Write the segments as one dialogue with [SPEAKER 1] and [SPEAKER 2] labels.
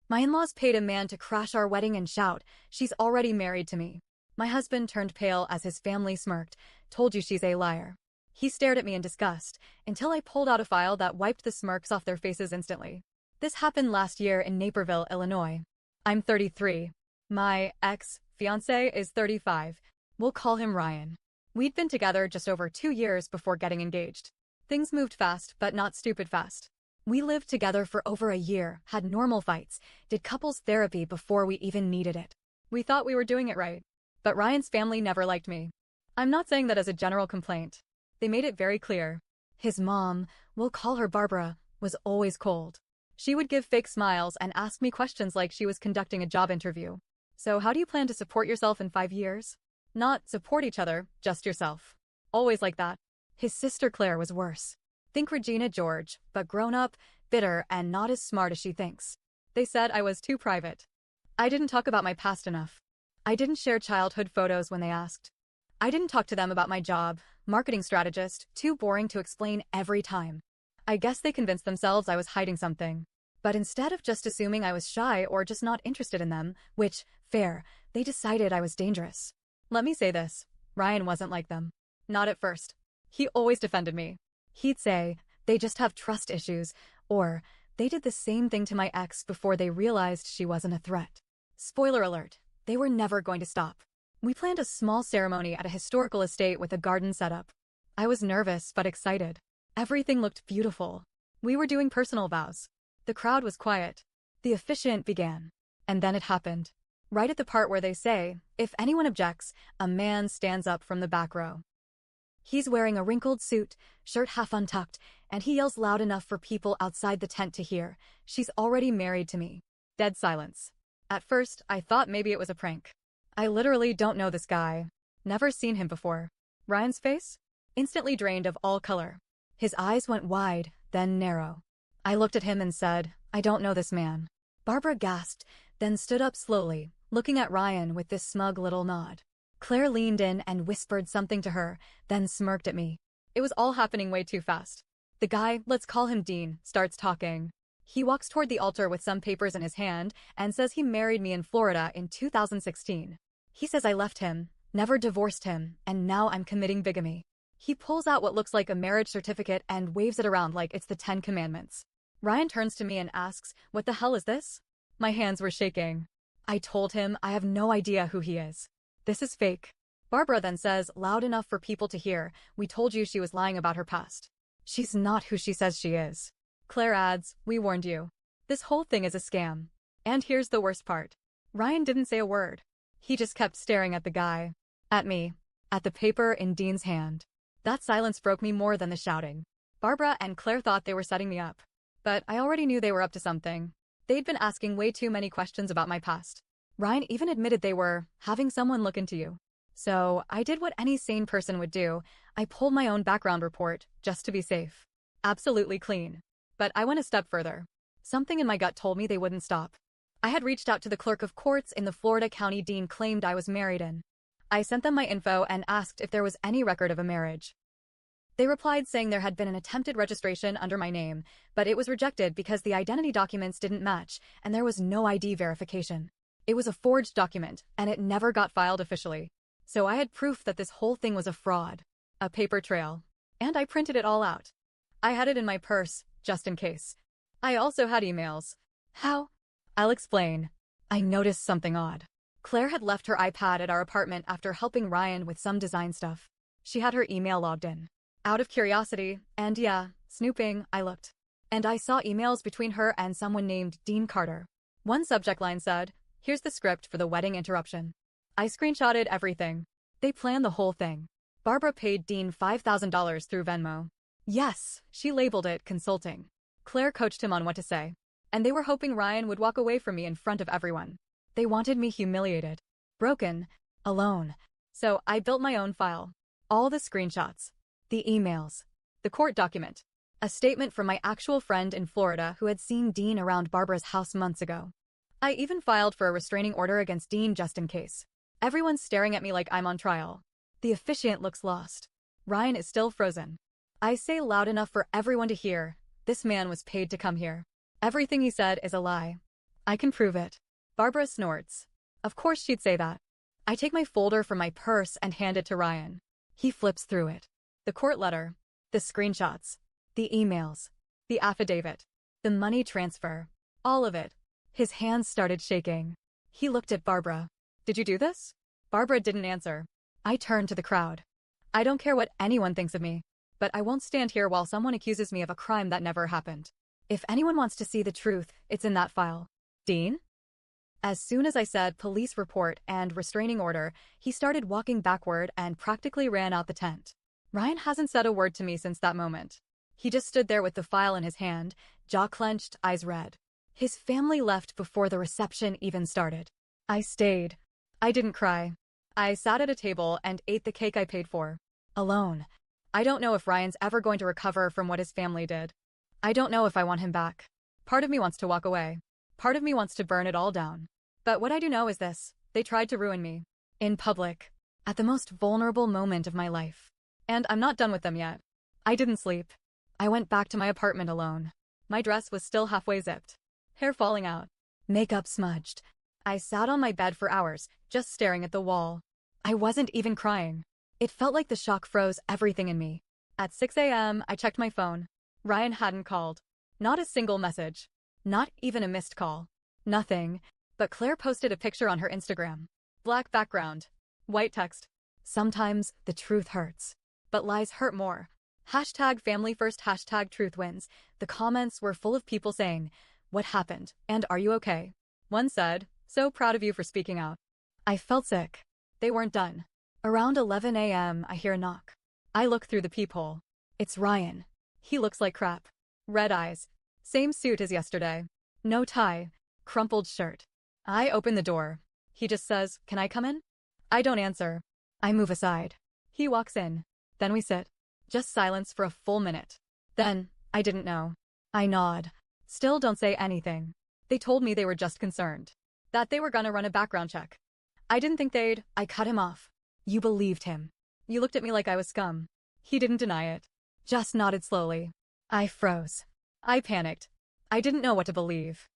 [SPEAKER 1] My in-laws paid a man to crash our wedding and shout, "She's already married to me." My husband turned pale as his family smirked, "Told you she's a liar." He stared at me in disgust, until I pulled out a file that wiped the smirks off their faces instantly. This happened last year in Naperville, Illinois. I'm 33. My ex-fiancé is 35. We'll call him Ryan. We'd been together just over 2 years before getting engaged. Things moved fast, but not stupid fast. We lived together for over a year, had normal fights, did couples therapy before we even needed it. We thought we were doing it right. But Ryan's family never liked me. I'm not saying that as a general complaint. They made it very clear. His mom, we'll call her Barbara, was always cold. She would give fake smiles and ask me questions like she was conducting a job interview. "So how do you plan to support yourself in 5 years?" Not support each other, just yourself. Always like that. His sister Claire was worse. Think Regina George, but grown up, bitter, and not as smart as she thinks. They said I was too private. I didn't talk about my past enough. I didn't share childhood photos when they asked. I didn't talk to them about my job, marketing strategist, too boring to explain every time. I guess they convinced themselves I was hiding something. But instead of just assuming I was shy or just not interested in them, which, fair, they decided I was dangerous. Let me say this, Ryan wasn't like them. Not at first. He always defended me. He'd say, "They just have trust issues," or "They did the same thing to my ex before they realized she wasn't a threat." Spoiler alert, they were never going to stop. We planned a small ceremony at a historical estate with a garden setup. I was nervous but excited. Everything looked beautiful. We were doing personal vows. The crowd was quiet. The officiant began. And then it happened. Right at the part where they say, "If anyone objects," a man stands up from the back row. He's wearing a wrinkled suit, shirt half untucked, and he yells loud enough for people outside the tent to hear, "She's already married to me." Dead silence. At first, I thought maybe it was a prank. I literally don't know this guy. Never seen him before. Ryan's face? Instantly drained of all color. His eyes went wide, then narrow. I looked at him and said, "I don't know this man." Barbara gasped, then stood up slowly, looking at Ryan with this smug little nod. Claire leaned in and whispered something to her, then smirked at me. It was all happening way too fast. The guy, let's call him Dean, starts talking. He walks toward the altar with some papers in his hand and says he married me in Florida in 2016. He says I left him, never divorced him, and now I'm committing bigamy. He pulls out what looks like a marriage certificate and waves it around like it's the 10 Commandments. Ryan turns to me and asks, "What the hell is this?" My hands were shaking. I told him I have no idea who he is. This is fake. Barbara then says, loud enough for people to hear, "We told you she was lying about her past. She's not who she says she is." Claire adds, "We warned you. This whole thing is a scam." And here's the worst part. Ryan didn't say a word. He just kept staring at the guy. At me. At the paper in Dean's hand. That silence broke me more than the shouting. Barbara and Claire thought they were setting me up. But I already knew they were up to something. They'd been asking way too many questions about my past. Ryan even admitted they were having someone look into you. So I did what any sane person would do. I pulled my own background report, just to be safe. Absolutely clean. But I went a step further. Something in my gut told me they wouldn't stop. I had reached out to the clerk of courts in the Florida county Dean claimed I was married in. I sent them my info and asked if there was any record of a marriage. They replied saying there had been an attempted registration under my name, but it was rejected because the identity documents didn't match and there was no ID verification. It was a forged document, and it never got filed officially. So I had proof that this whole thing was a fraud. A paper trail. And I printed it all out. I had it in my purse, just in case. I also had emails. How? I'll explain. I noticed something odd. Claire had left her iPad at our apartment after helping Ryan with some design stuff. She had her email logged in. Out of curiosity, and yeah, snooping, I looked. And I saw emails between her and someone named Dean Carter. One subject line said, "Here's the script for the wedding interruption." I screenshotted everything. They planned the whole thing. Barbara paid Dean $5,000 through Venmo. Yes, she labeled it consulting. Claire coached him on what to say. And they were hoping Ryan would walk away from me in front of everyone. They wanted me humiliated, broken, alone. So I built my own file. All the screenshots. The emails. The court document. A statement from my actual friend in Florida who had seen Dean around Barbara's house months ago. I even filed for a restraining order against Dean just in case. Everyone's staring at me like I'm on trial. The officiant looks lost. Ryan is still frozen. I say loud enough for everyone to hear, this man was paid to come here. Everything he said is a lie. I can prove it. Barbara snorts. Of course she'd say that. I take my folder from my purse and hand it to Ryan. He flips through it. The court letter, the screenshots, the emails, the affidavit, the money transfer, all of it. His hands started shaking. He looked at Barbara. Did you do this? Barbara didn't answer. I turned to the crowd. I don't care what anyone thinks of me, but I won't stand here while someone accuses me of a crime that never happened. If anyone wants to see the truth, it's in that file. Dean? As soon as I said police report and restraining order, he started walking backward and practically ran out the tent. Ryan hasn't said a word to me since that moment. He just stood there with the file in his hand, jaw clenched, eyes red. His family left before the reception even started. I stayed. I didn't cry. I sat at a table and ate the cake I paid for. Alone. I don't know if Ryan's ever going to recover from what his family did. I don't know if I want him back. Part of me wants to walk away. Part of me wants to burn it all down. But what I do know is this: they tried to ruin me. In public. At the most vulnerable moment of my life. And I'm not done with them yet. I didn't sleep. I went back to my apartment alone. My dress was still halfway zipped. Hair falling out. Makeup smudged. I sat on my bed for hours, just staring at the wall. I wasn't even crying. It felt like the shock froze everything in me. At 6 a.m., I checked my phone. Ryan hadn't called. Not a single message. Not even a missed call. Nothing. But Claire posted a picture on her Instagram. Black background. White text. Sometimes the truth hurts. But lies hurt more. Hashtag family first, hashtag truth wins. The comments were full of people saying, "What happened? And are you okay?" One said, "So proud of you for speaking out." I felt sick. They weren't done. Around 11 a.m., I hear a knock. I look through the peephole. It's Ryan. He looks like crap. Red eyes. Same suit as yesterday. No tie. Crumpled shirt. I open the door. He just says, "Can I come in?" I don't answer. I move aside. He walks in. Then we sit. Just silence for a full minute. Then, I didn't know. I nod. Still don't say anything. They told me they were just concerned. That they were gonna run a background check. I didn't think they'd. I cut him off. You believed him. You looked at me like I was scum. He didn't deny it. Just nodded slowly. I froze. I panicked. I didn't know what to believe.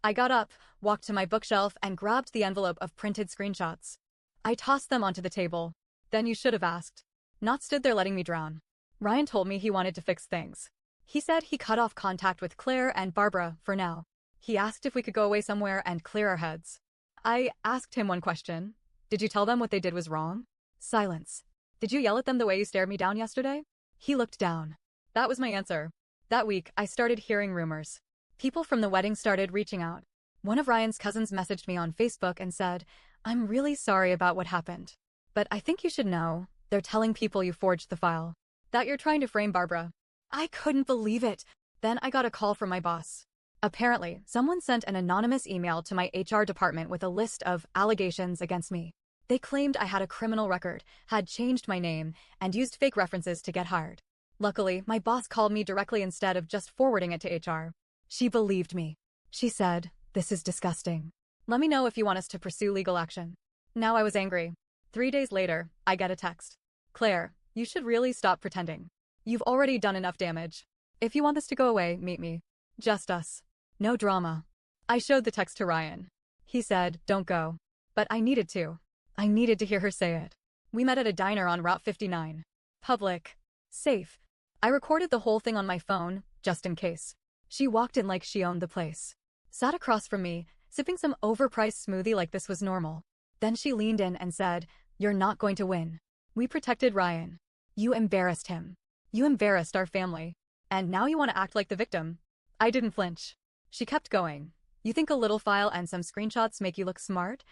[SPEAKER 1] I got up, walked to my bookshelf, and grabbed the envelope of printed screenshots. I tossed them onto the table. Then you should have asked. Not stood there letting me drown. Ryan told me he wanted to fix things. He said he cut off contact with Claire and Barbara for now. He asked if we could go away somewhere and clear our heads. I asked him one question. Did you tell them what they did was wrong? Silence. Did you yell at them the way you stared me down yesterday? He looked down. That was my answer. That week, I started hearing rumors. People from the wedding started reaching out. One of Ryan's cousins messaged me on Facebook and said, "I'm really sorry about what happened. But I think you should know, they're telling people you forged the file. That you're trying to frame Barbara." I couldn't believe it. Then I got a call from my boss. Apparently, someone sent an anonymous email to my HR department with a list of allegations against me. They claimed I had a criminal record, had changed my name, and used fake references to get hired. Luckily, my boss called me directly instead of just forwarding it to HR. She believed me. She said, "This is disgusting. Let me know if you want us to pursue legal action." Now I was angry. 3 days later, I get a text. "Claire, you should really stop pretending. You've already done enough damage. If you want this to go away, meet me. Just us. No drama." I showed the text to Ryan. He said, "Don't go." But I needed to. I needed to hear her say it. We met at a diner on Route 59. Public. Safe. I recorded the whole thing on my phone, just in case. She walked in like she owned the place. Sat across from me, sipping some overpriced smoothie like this was normal. Then she leaned in and said, "You're not going to win. We protected Ryan. You embarrassed him. You embarrassed our family. And now you want to act like the victim." I didn't flinch. She kept going. "You think a little file and some screenshots make you look smart?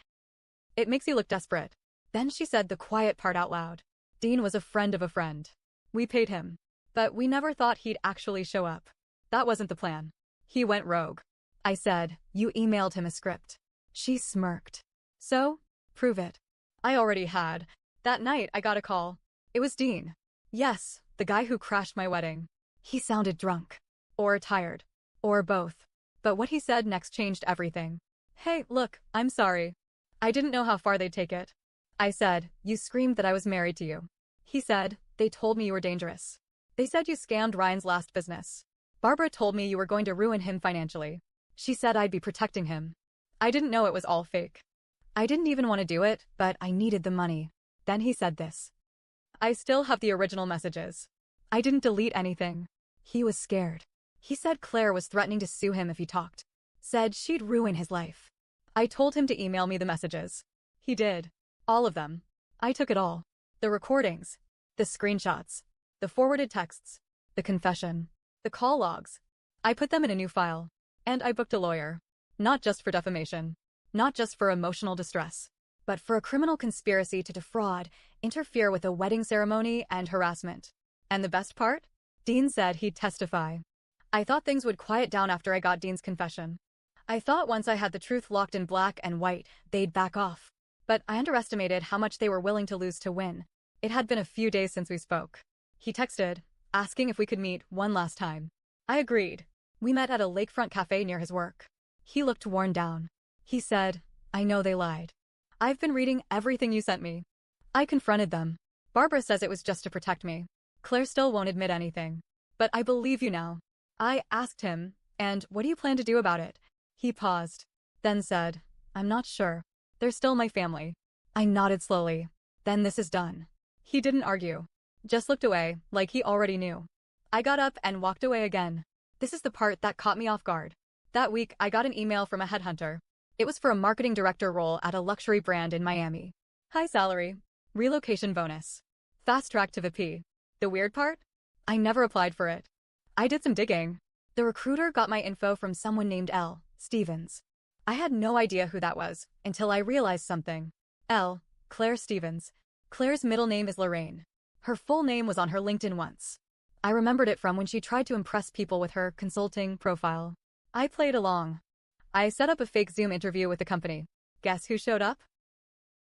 [SPEAKER 1] It makes you look desperate." Then she said the quiet part out loud. "Dean was a friend of a friend. We paid him. But we never thought he'd actually show up. That wasn't the plan. He went rogue." I said, "You emailed him a script." She smirked. "So? Prove it." I already had. That night, I got a call. It was Dean. Yes, the guy who crashed my wedding. He sounded drunk. Or tired. Or both. But what he said next changed everything. "Hey, look, I'm sorry. I didn't know how far they'd take it." I said, "You screamed that I was married to you." He said, "They told me you were dangerous. They said you scammed Ryan's last business. Barbara told me you were going to ruin him financially. She said I'd be protecting him. I didn't know it was all fake. I didn't even want to do it, but I needed the money. Then he said this. I still have the original messages. I didn't delete anything. He was scared. He said Claire was threatening to sue him if he talked. Said she'd ruin his life. I told him to email me the messages. He did. All of them. I took it all. The recordings. The screenshots. The forwarded texts. The confession. The call logs. I put them in a new file. And I booked a lawyer. Not just for defamation. Not just for emotional distress. But for a criminal conspiracy to defraud, interfere with a wedding ceremony, and harassment. And the best part? Dean said he'd testify. I thought things would quiet down after I got Dean's confession. I thought once I had the truth locked in black and white, they'd back off. But I underestimated how much they were willing to lose to win. It had been a few days since we spoke. He texted, asking if we could meet one last time. I agreed. We met at a lakefront cafe near his work. He looked worn down. He said, I know they lied. I've been reading everything you sent me. I confronted them. Barbara says it was just to protect me. Claire still won't admit anything. But I believe you now. I asked him, and what do you plan to do about it? He paused. Then said, I'm not sure. They're still my family. I nodded slowly. Then this is done. He didn't argue. Just looked away, like he already knew. I got up and walked away again. This is the part that caught me off guard. That week, I got an email from a headhunter. It was for a marketing director role at a luxury brand in Miami. High salary. Relocation bonus. Fast track to VP. The weird part? I never applied for it. I did some digging. The recruiter got my info from someone named Elle Stevens. I had no idea who that was until I realized something. Elle, Claire Stevens. Claire's middle name is Lorraine. Her full name was on her LinkedIn once. I remembered it from when she tried to impress people with her consulting profile. I played along. I set up a fake Zoom interview with the company. Guess who showed up?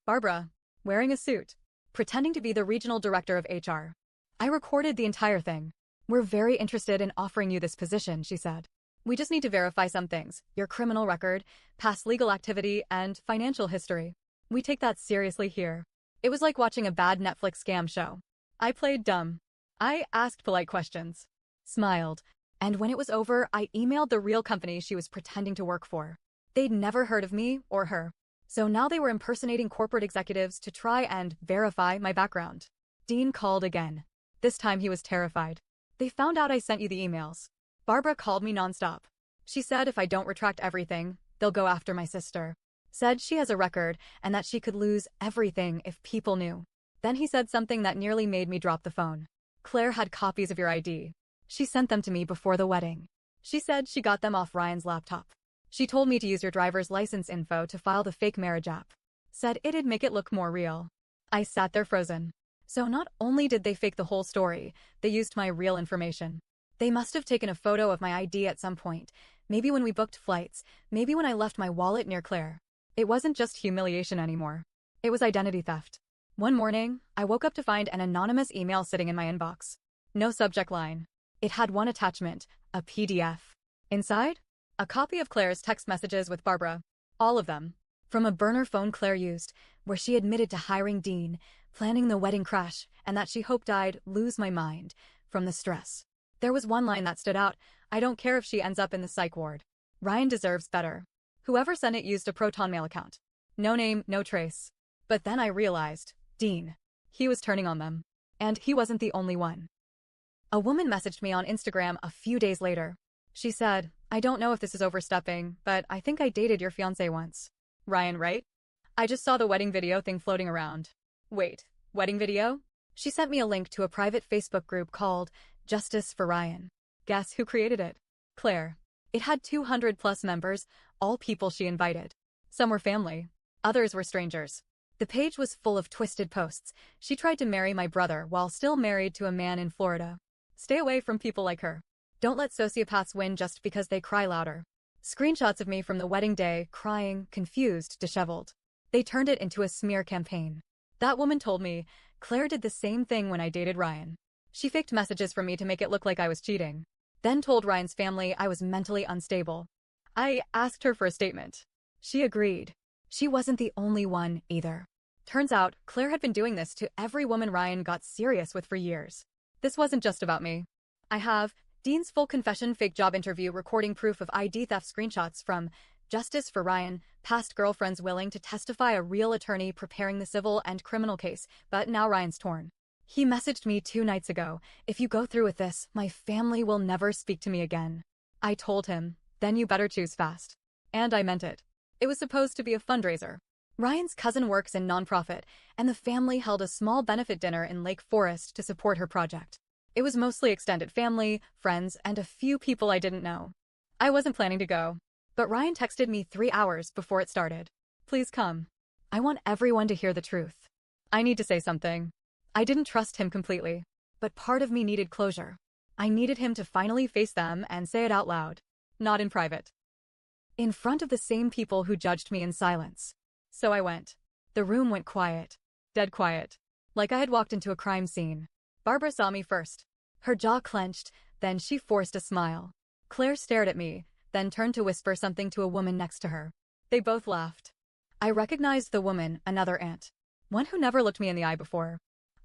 [SPEAKER 1] Barbara, wearing a suit, pretending to be the regional director of HR. I recorded the entire thing. We're very interested in offering you this position, she said. We just need to verify some things, your criminal record, past legal activity, and financial history. We take that seriously here. It was like watching a bad Netflix scam show. I played dumb. I asked polite questions, smiled, and when it was over, I emailed the real company she was pretending to work for. They'd never heard of me or her. So now they were impersonating corporate executives to try and verify my background. Dean called again. This time he was terrified. They found out I sent you the emails. Barbara called me nonstop. She said if I don't retract everything, they'll go after my sister. Said she has a record and that she could lose everything if people knew. Then he said something that nearly made me drop the phone. Claire had copies of your ID. She sent them to me before the wedding. She said she got them off Ryan's laptop. She told me to use your driver's license info to file the fake marriage app. Said it'd make it look more real. I sat there frozen. So not only did they fake the whole story, they used my real information. They must have taken a photo of my ID at some point, maybe when we booked flights, maybe when I left my wallet near Claire. It wasn't just humiliation anymore. It was identity theft. One morning, I woke up to find an anonymous email sitting in my inbox. No subject line. It had one attachment, a PDF. Inside? A copy of Claire's text messages with Barbara. All of them. From a burner phone Claire used, where she admitted to hiring Dean, planning the wedding crash, and that she hoped I'd lose my mind from the stress. There was one line that stood out. I don't care if she ends up in the psych ward. Ryan deserves better. Whoever sent it used a Proton Mail account. No name, no trace. But then I realized, Dean. He was turning on them. And he wasn't the only one. A woman messaged me on Instagram a few days later. She said, I don't know if this is overstepping, but I think I dated your fiancé once. Ryan, right? I just saw the wedding video thing floating around. Wait, wedding video? She sent me a link to a private Facebook group called Justice for Ryan. Guess who created it? Claire. It had 200+ members, all people she invited. Some were family. Others were strangers. The page was full of twisted posts. She tried to marry my brother while still married to a man in Florida. Stay away from people like her. Don't let sociopaths win just because they cry louder. Screenshots of me from the wedding day, crying, confused, disheveled. They turned it into a smear campaign. That woman told me, Claire did the same thing when I dated Ryan. She faked messages from me to make it look like I was cheating. Then told Ryan's family I was mentally unstable. I asked her for a statement. She agreed. She wasn't the only one, either. Turns out, Claire had been doing this to every woman Ryan got serious with for years. This wasn't just about me. I have Dean's full confession, fake job interview, recording proof of ID theft, screenshots from Justice for Ryan, past girlfriends willing to testify, a real attorney preparing the civil and criminal case, but now Ryan's torn. He messaged me 2 nights ago, "If you go through with this, my family will never speak to me again." I told him, "Then you better choose fast." And I meant it. It was supposed to be a fundraiser. Ryan's cousin works in nonprofit, and the family held a small benefit dinner in Lake Forest to support her project. It was mostly extended family, friends, and a few people I didn't know. I wasn't planning to go, but Ryan texted me 3 hours before it started. "Please come. I want everyone to hear the truth." I need to say something. I didn't trust him completely, but part of me needed closure. I needed him to finally face them and say it out loud, not in private, in front of the same people who judged me in silence. So I went. The room went quiet. Dead quiet. Like I had walked into a crime scene. Barbara saw me first. Her jaw clenched, then she forced a smile. Claire stared at me, then turned to whisper something to a woman next to her. They both laughed. I recognized the woman, another aunt. One who never looked me in the eye before.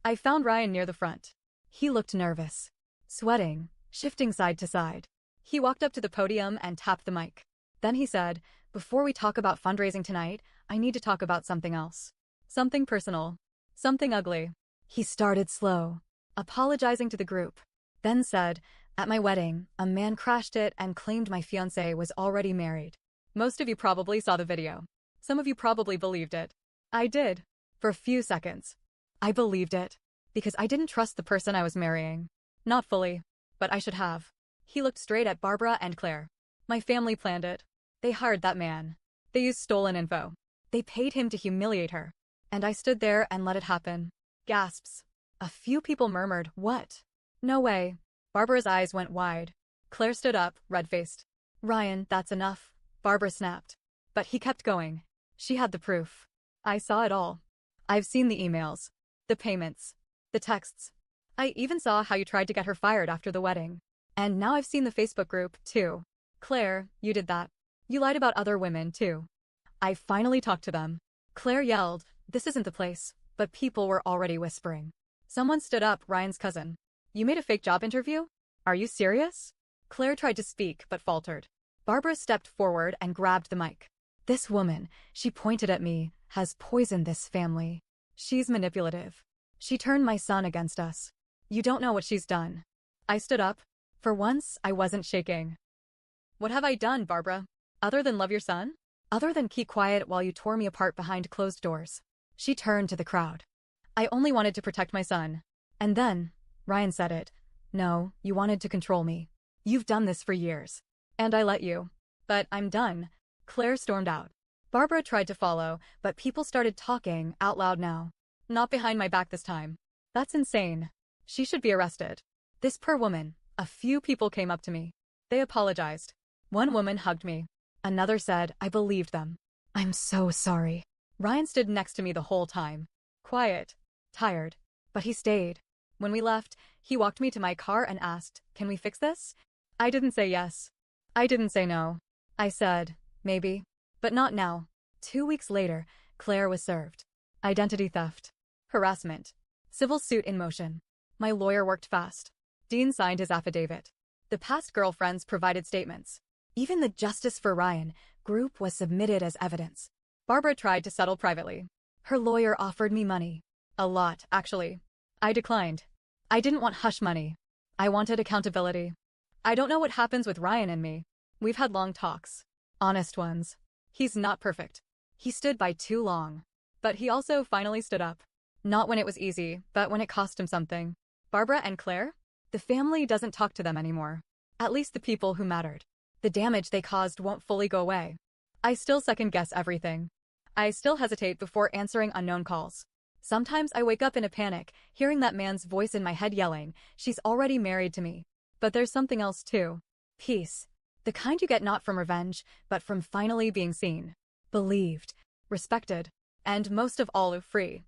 [SPEAKER 1] I found Ryan near the front. He looked nervous. Sweating, shifting side to side. He walked up to the podium and tapped the mic. Then he said, "Before we talk about fundraising tonight, I need to talk about something else. Something personal. Something ugly." He started slow, apologizing to the group. Then said, "At my wedding, a man crashed it and claimed my fiancé was already married." Most of you probably saw the video. Some of you probably believed it. I did. For a few seconds. I believed it. Because I didn't trust the person I was marrying. Not fully. But I should have. He looked straight at Barbara and Claire. My family planned it. They hired that man. They used stolen info. They paid him to humiliate her. And I stood there and let it happen. Gasps. A few people murmured, "What? No way." Barbara's eyes went wide. Claire stood up, red-faced. "Ryan, that's enough," Barbara snapped. But he kept going. She had the proof. I saw it all. I've seen the emails. The payments. The texts. I even saw how you tried to get her fired after the wedding. And now I've seen the Facebook group, too. Claire, you did that. You lied about other women, too. I finally talked to them. Claire yelled, "This isn't the place," but people were already whispering. Someone stood up, Ryan's cousin. "You made a fake job interview? Are you serious?" Claire tried to speak, but faltered. Barbara stepped forward and grabbed the mic. "This woman," she pointed at me, "has poisoned this family. She's manipulative. She turned my son against us. You don't know what she's done." I stood up. For once, I wasn't shaking. "What have I done, Barbara? Other than love your son? Other than keep quiet while you tore me apart behind closed doors?" She turned to the crowd. "I only wanted to protect my son." And then, Ryan said it. "No, you wanted to control me. You've done this for years. And I let you. But I'm done." Claire stormed out. Barbara tried to follow, but people started talking out loud now. Not behind my back this time. That's insane. She should be arrested. This poor woman. A few people came up to me. They apologized. One woman hugged me. Another said, "I believed them." "I'm so sorry." Ryan stood next to me the whole time. Quiet. Tired. But he stayed. When we left, he walked me to my car and asked, "Can we fix this?" I didn't say yes. I didn't say no. I said, "Maybe. But not now." 2 weeks later, Claire was served. Identity theft. Harassment. Civil suit in motion. My lawyer worked fast. Dean signed his affidavit. The past girlfriends provided statements. Even the Justice for Ryan group was submitted as evidence. Barbara tried to settle privately. Her lawyer offered me money. A lot, actually. I declined. I didn't want hush money. I wanted accountability. I don't know what happens with Ryan and me. We've had long talks. Honest ones. He's not perfect. He stood by too long. But he also finally stood up. Not when it was easy, but when it cost him something. Barbara and Claire? The family doesn't talk to them anymore. At least the people who mattered. The damage they caused won't fully go away. I still second-guess everything. I still hesitate before answering unknown calls. Sometimes I wake up in a panic, hearing that man's voice in my head yelling, "She's already married to me." But there's something else too. Peace. The kind you get not from revenge, but from finally being seen, believed, respected, and most of all, free.